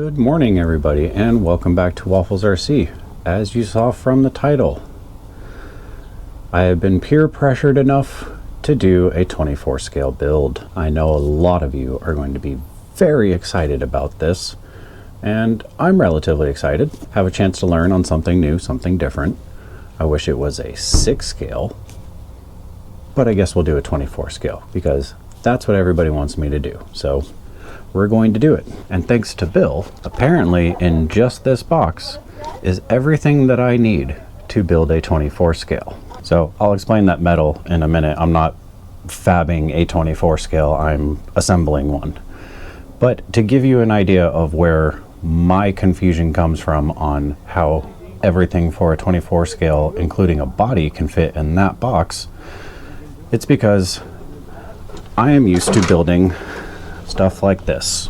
Good morning, everybody, and welcome back to Waffles RC. As you saw from the title, I have been peer pressured enough to do a 24 scale build. I know a lot of you are going to be very excited about this, and I'm relatively excited. Have a chance to learn on something new, something different. I wish it was a 6 scale, but I guess we'll do a 24 scale because that's what everybody wants me to do. So we're going to do it. And thanks to Bill, apparently in just this box is everything that I need to build a 24 scale. So I'll explain that metal in a minute. I'm not fabbing a 24 scale, I'm assembling one. But to give you an idea of where my confusion comes from on how everything for a 24 scale, including a body, can fit in that box, it's because I am used to building stuff like this.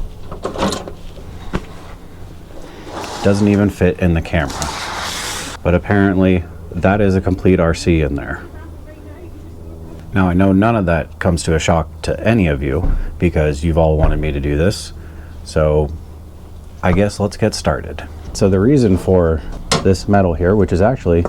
Doesn't even fit in the camera. But apparently that is a complete RC in there. Now I know none of that comes to a shock to any of you because you've all wanted me to do this. So I guess let's get started. So the reason for this metal here, which is actually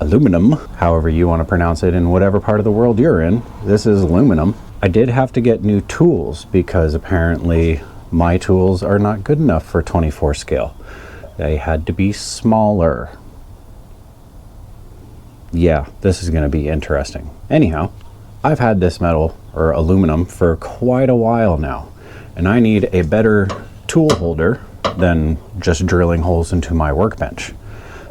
aluminum, however you want to pronounce it in whatever part of the world you're in, this is aluminum. I did have to get new tools because apparently my tools are not good enough for 24 scale. They had to be smaller. Yeah, this is going to be interesting. Anyhow, I've had this metal or aluminum for quite a while now, and I need a better tool holder than just drilling holes into my workbench.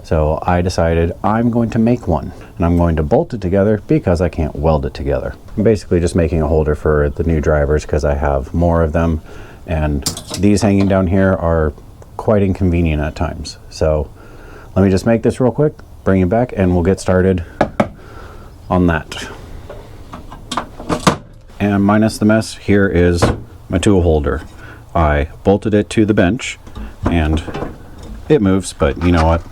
So I decided I'm going to make one, and I'm going to bolt it together because I can't weld it together. I'm basically just making a holder for the new drivers because I have more of them, and these hanging down here are quite inconvenient at times. So let me just make this real quick, bring it back, and we'll get started on that. And minus the mess, here is my tool holder. I bolted it to the bench and it moves, but you know what?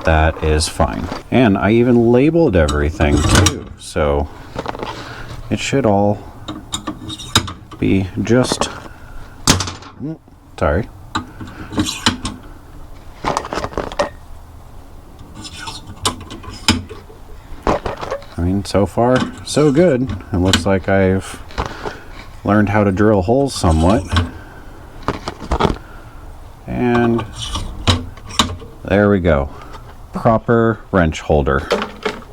That is fine. And I even labeled everything too, so it should all be just, sorry. I mean, so far, so good. It looks like I've learned how to drill holes somewhat. And there we go. Proper wrench holder.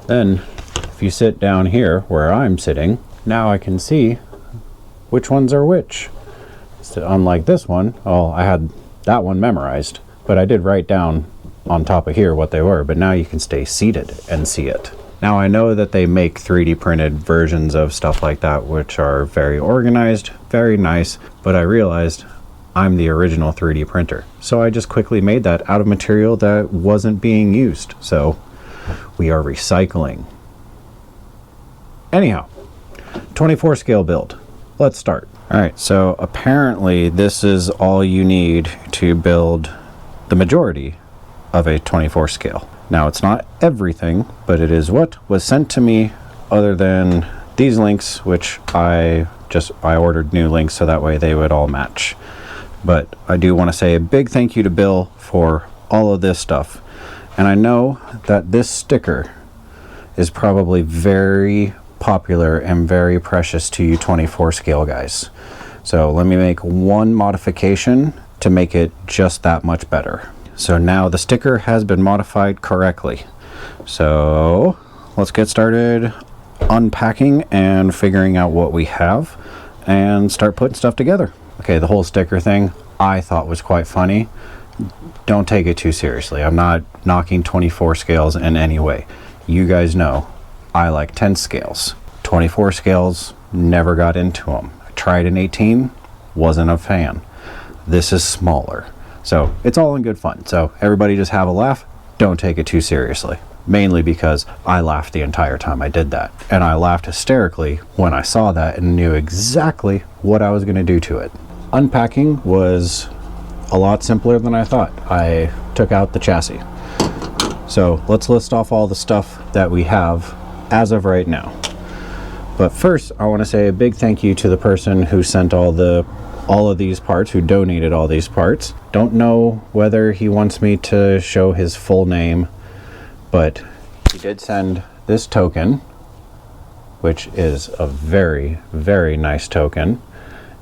Then if you sit down here where I'm sitting, now I can see which ones are which. So unlike this one, oh, I had that one memorized, but I did write down on top of here what they were, but now you can stay seated and see it. Now I know that they make 3D printed versions of stuff like that which are very organized, very nice, but I realized I'm the original 3D printer. So I just quickly made that out of material that wasn't being used. So we are recycling. Anyhow, 24 scale build. Let's start. All right, so apparently this is all you need to build the majority of a 24 scale. Now it's not everything, but it is what was sent to me, other than these links, which I ordered new links so that way they would all match. But I do want to say a big thank you to Bill for all of this stuff. And I know that this sticker is probably very popular and very precious to you 24 scale guys. So let me make one modification to make it just that much better. So now the sticker has been modified correctly. So let's get started unpacking and figuring out what we have and start putting stuff together. Okay, the whole sticker thing I thought was quite funny. Don't take it too seriously. I'm not knocking 24 scales in any way. You guys know I like 10 scales. 24 scales, never got into them. I tried an 18, wasn't a fan. This is smaller. So it's all in good fun. So everybody just have a laugh. Don't take it too seriously. Mainly because I laughed the entire time I did that. And I laughed hysterically when I saw that and knew exactly what I was going to do to it. Unpacking was a lot simpler than I thought. I took out the chassis. So let's list off all the stuff that we have as of right now. But first, I want to say a big thank you to the person who sent all the all of these parts, who donated all these parts. Don't know whether he wants me to show his full name, but he did send this token, which is a very, very nice token.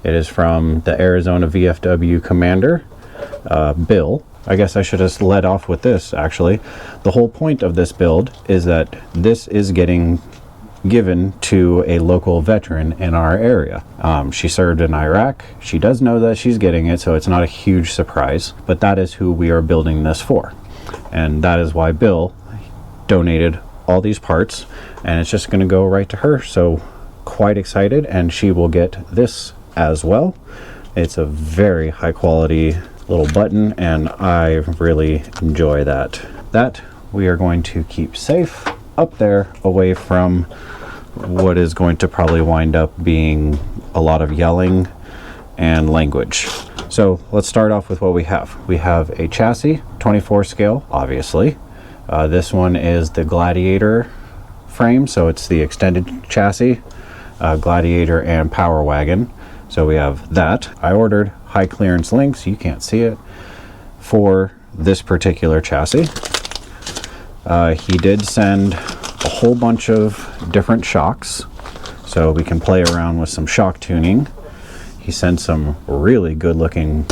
It is from the Arizona VFW commander, Bill. I guess I should have led off with this, actually. The whole point of this build is that this is getting given to a local veteran in our area. She served in Iraq. She does know that she's getting it, so it's not a huge surprise, but that is who we are building this for. And that is why Bill donated all these parts, and it's just going to go right to her. So quite excited, and she will get this as well. It's a very high quality little button, and I really enjoy that. That we are going to keep safe up there, away from what is going to probably wind up being a lot of yelling and language. So let's start off with what we have. We have a chassis, 24 scale, obviously. This one is the Gladiator frame, so it's the extended chassis, Gladiator and Power Wagon. So we have that. I ordered high clearance links, you can't see it, for this particular chassis. He did send a whole bunch of different shocks, so we can play around with some shock tuning. He sent some really good looking,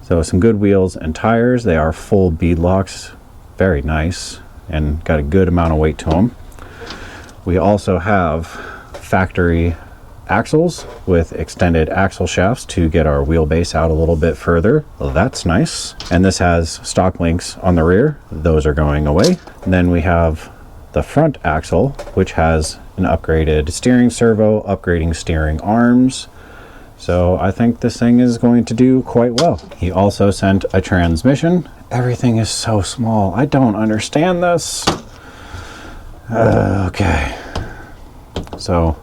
so some good wheels and tires. They are full bead locks, very nice, and got a good amount of weight to them. We also have factory axles with extended axle shafts to get our wheelbase out a little bit further. Well, that's nice. And this has stock links on the rear. Those are going away. And then we have the front axle, which has an upgraded steering servo, upgrading steering arms. So I think this thing is going to do quite well. He also sent a transmission. Everything is so small. I don't understand this. Okay. So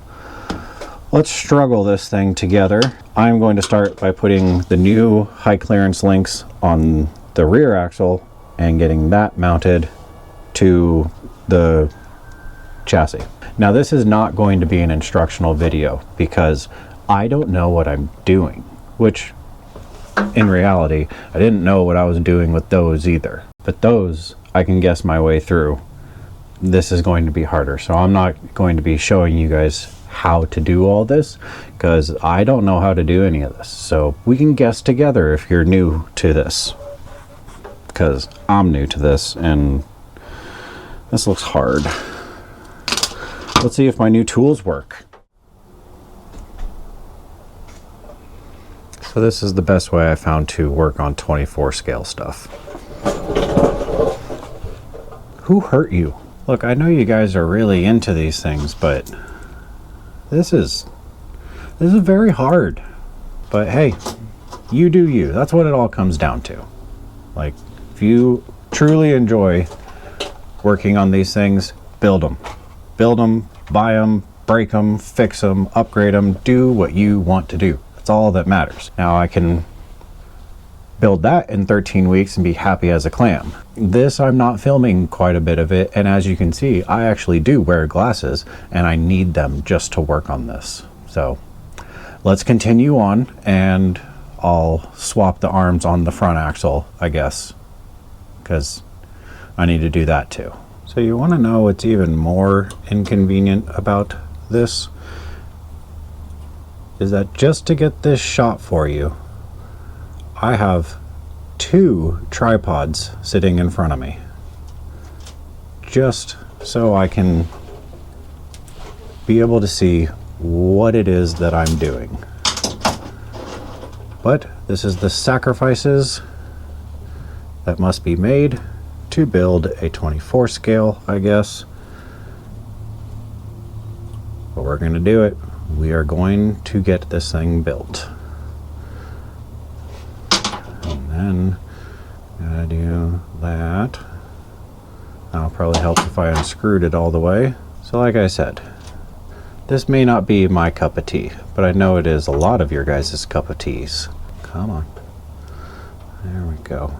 let's struggle this thing together. I'm going to start by putting the new high clearance links on the rear axle and getting that mounted to the chassis. Now this is not going to be an instructional video because I don't know what I'm doing, which in reality, I didn't know what I was doing with those either. But those I can guess my way through. This is going to be harder, so I'm not going to be showing you guys how to do all this because I don't know how to do any of this. So we can guess together if you're new to this, because I'm new to this and this looks hard. Let's see if my new tools work. So this is the best way I found to work on 24 scale stuff. Who hurt you? Look, I know you guys are really into these things, but this is very hard. But hey, you do you. That's what it all comes down to. Like, if you truly enjoy working on these things, build them. Build them, buy them, break them, fix them, upgrade them, do what you want to do. That's all that matters. Now I can build that in 13 weeks and be happy as a clam. This, I'm not filming quite a bit of it, and as you can see, I actually do wear glasses and I need them just to work on this. So let's continue on, and I'll swap the arms on the front axle, I guess, because I need to do that too. So you want to know what's even more inconvenient about this? Is that just to get this shot for you, I have 2 tripods sitting in front of me, just so I can be able to see what it is that I'm doing. But this is the sacrifices that must be made to build a 24 scale, I guess. But we're going to do it. We are going to get this thing built. And then gotta do that. That'll probably help if I unscrewed it all the way. So like I said, this may not be my cup of tea, but I know it is a lot of your guys' cup of teas. Come on. There we go.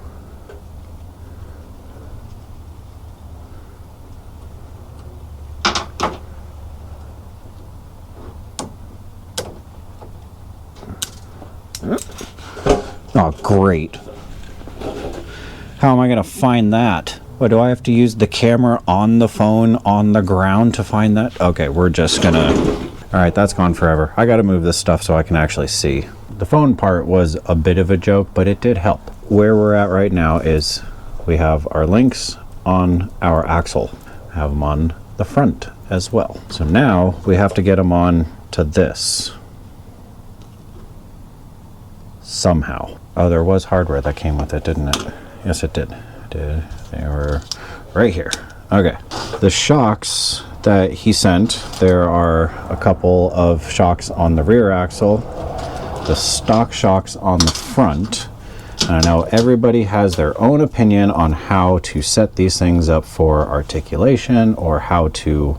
Great. How am I going to find that? What, do I have to use the camera on the phone on the ground to find that? Okay, we're just gonna... Alright, that's gone forever. I gotta move this stuff so I can actually see. The phone part was a bit of a joke, but it did help. Where we're at right now is we have our links on our axle. Have them on the front as well. So now we have to get them on to this. Somehow. Oh, there was hardware that came with it, didn't it? Yes, it did. They were right here. Okay. The shocks that he sent, there are a couple of shocks on the rear axle, the stock shocks on the front. And I know everybody has their own opinion on how to set these things up for articulation or how to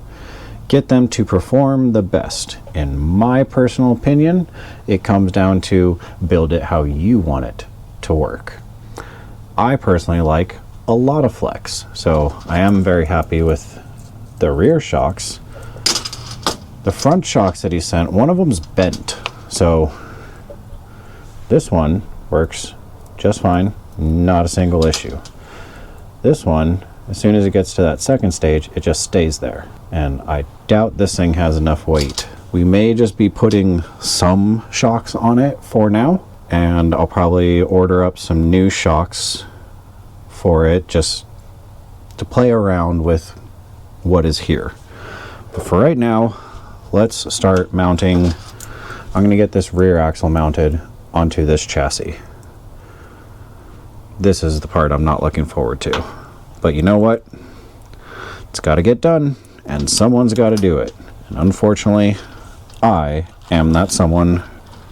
get them to perform the best. In my personal opinion, it comes down to build it how you want it to work. I personally like a lot of flex, so I am very happy with the rear shocks. The front shocks that he sent, one of them's bent, so this one works just fine, not a single issue. This one, as soon as it gets to that second stage, it just stays there, and I doubt this thing has enough weight. We may just be putting some shocks on it for now, and I'll probably order up some new shocks for it just to play around with what is here. But for right now, let's start mounting. I'm going to get this rear axle mounted onto this chassis. This is the part I'm not looking forward to. But you know what? It's got to get done, and someone's got to do it. And unfortunately, I am that someone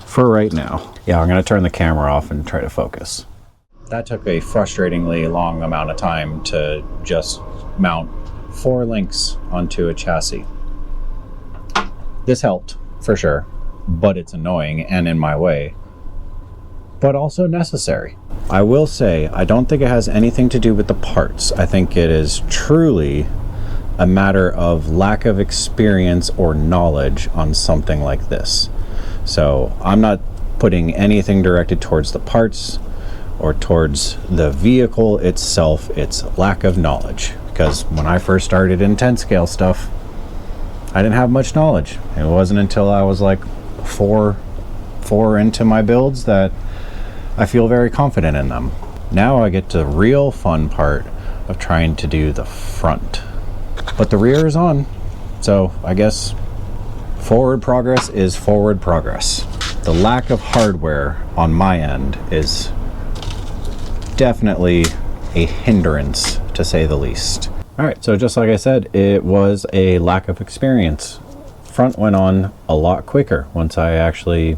for right now. Yeah, I'm going to turn the camera off and try to focus. That took a frustratingly long amount of time to just mount 4 links onto a chassis. This helped, for sure, but it's annoying and in my way, but also necessary. I will say, I don't think it has anything to do with the parts. I think it is truly a matter of lack of experience or knowledge on something like this. So I'm not putting anything directed towards the parts or towards the vehicle itself. It's lack of knowledge, because when I first started in 10 scale stuff, I didn't have much knowledge. It wasn't until I was like four into my builds that I feel very confident in them. Now I get to the real fun part of trying to do the front, but the rear is on, so I guess forward progress is forward progress. The lack of hardware on my end is definitely a hindrance, to say the least. All right, so just like I said, it was a lack of experience. Front went on a lot quicker once I actually,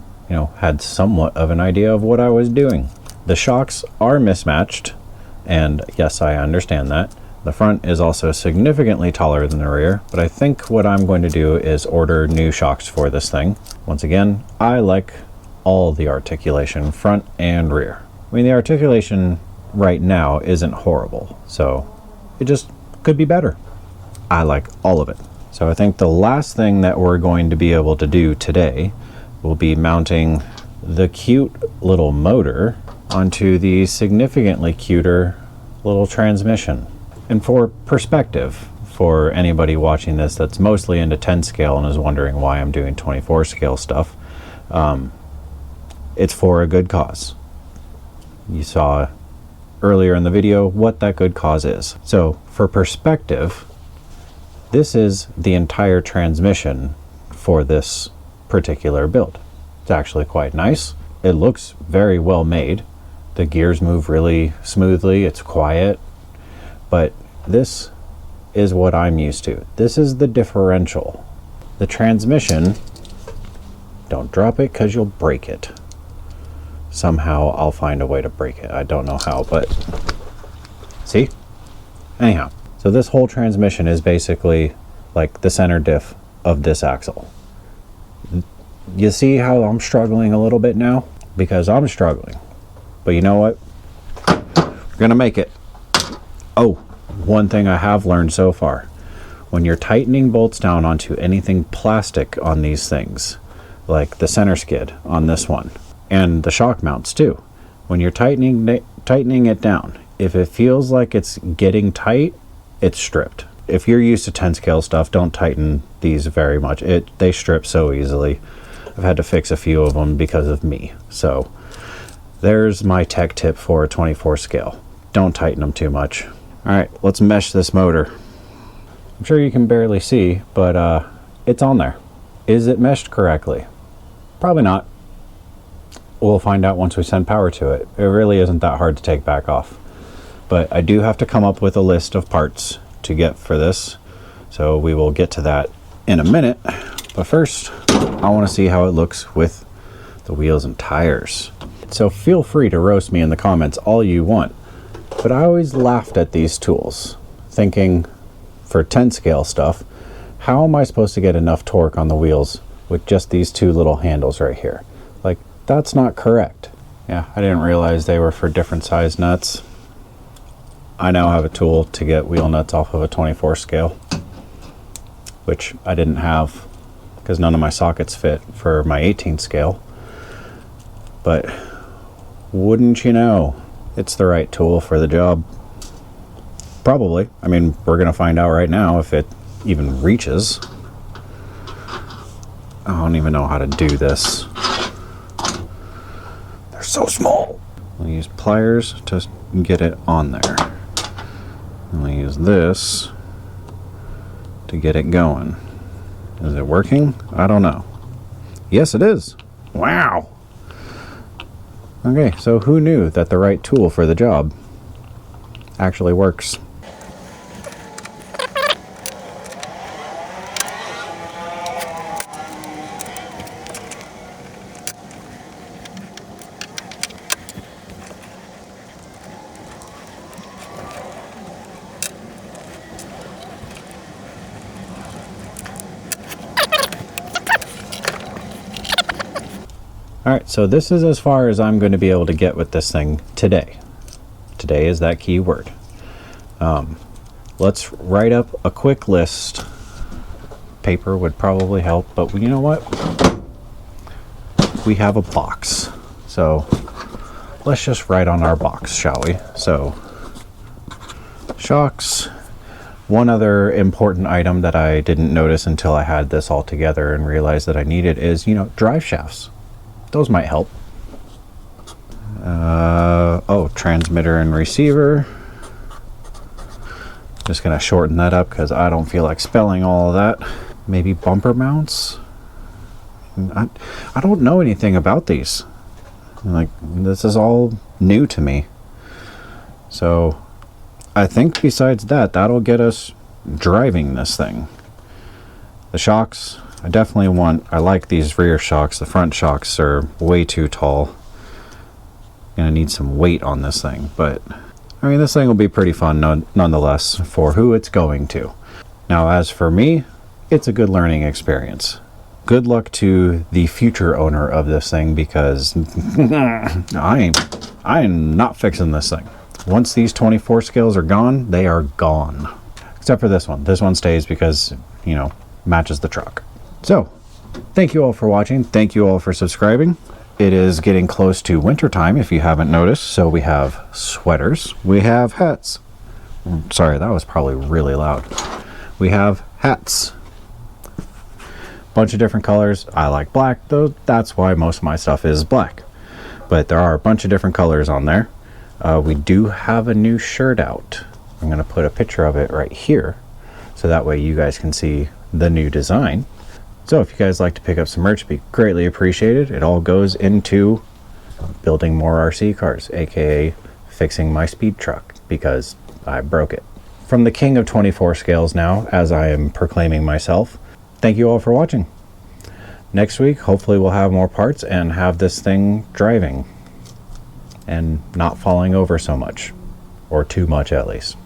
had somewhat of an idea of what I was doing. The shocks are mismatched, and yes, I understand that. The front is also significantly taller than the rear, but I think what I'm going to do is order new shocks for this thing. Once again, I like all the articulation, front and rear. I mean, the articulation right now isn't horrible, so it just could be better. I like all of it. So I think the last thing that we're going to be able to do today will be mounting the cute little motor onto the significantly cuter little transmission. And for perspective, for anybody watching this that's mostly into 10 scale and is wondering why I'm doing 24 scale stuff, it's for a good cause. You saw earlier in the video what that good cause is. So for perspective, this is the entire transmission for this particular build. It's actually quite nice. It looks very well made. The gears move really smoothly. It's quiet. But this is what I'm used to. This is the differential. The transmission, don't drop it because you'll break it. Somehow I'll find a way to break it. I don't know how, but see? Anyhow, so this whole transmission is basically like the center diff of this axle. You see how I'm struggling a little bit now? Because I'm struggling. But you know what? We're gonna make it. Oh, one thing I have learned so far. When you're tightening bolts down onto anything plastic on these things, like the center skid on this one, and the shock mounts too, When you're tightening it down, if it feels like it's getting tight, it's stripped. If you're used to 10 scale stuff, don't tighten these very much. They strip so easily. I've had to fix a few of them because of me. So there's my tech tip for a 24 scale. Don't tighten them too much. All right, let's mesh this motor. I'm sure you can barely see, but it's on there. Is it meshed correctly? Probably not. We'll find out once we send power to it. It really isn't that hard to take back off. But I do have to come up with a list of parts to get for this. So we will get to that in a minute. But first, I want to see how it looks with the wheels and tires. So feel free to roast me in the comments all you want. But I always laughed at these tools, thinking for 10 scale stuff, how am I supposed to get enough torque on the wheels with just these two little handles right here? Like, that's not correct. Yeah, I didn't realize they were for different size nuts. I now have a tool to get wheel nuts off of a 24 scale, which I didn't have because none of my sockets fit for my 18 scale. But wouldn't you know, it's the right tool for the job. Probably. I mean, we're gonna find out right now if it even reaches. I don't even know how to do this. They're so small. We'll use pliers to get it on there. And we'll use this to get it going. Is it working? I don't know. Yes, it is. Wow. Okay, so who knew that the right tool for the job actually works? Alright, so this is as far as I'm going to be able to get with this thing today. Today is that key word. Let's write up a quick list. Paper would probably help, but you know what? We have a box. So let's just write on our box, shall we? So, shocks. One other important item that I didn't notice until I had this all together and realized that I needed is, drive shafts. Those might help. Oh, transmitter and receiver. Just gonna shorten that up because I don't feel like spelling all of that. Maybe bumper mounts. I don't know anything about these. Like, this is all new to me. So I think besides that, that'll get us driving this thing. The shocks, I like these rear shocks. The front shocks are way too tall. Gonna need some weight on this thing, but I mean, this thing will be pretty fun nonetheless for who it's going to. Now, as for me, it's a good learning experience. Good luck to the future owner of this thing because I am not fixing this thing. Once these 24 scales are gone, they are gone. Except for this one. This one stays because, matches the truck. So, thank you all for watching. Thank you all for subscribing. It is getting close to winter time, if you haven't noticed. So we have sweaters. We have hats. Sorry, that was probably really loud. We have hats. Bunch of different colors. I like black, though. That's why most of my stuff is black. But there are a bunch of different colors on there. We do have a new shirt out. I'm going to put a picture of it right here. So that way you guys can see the new design. So if you guys like to pick up some merch, it'd be greatly appreciated. It all goes into building more RC cars, aka fixing my speed truck because I broke it. From the king of 24 scales now, as I am proclaiming myself, thank you all for watching. Next week, hopefully we'll have more parts and have this thing driving and not falling over so much, or too much at least.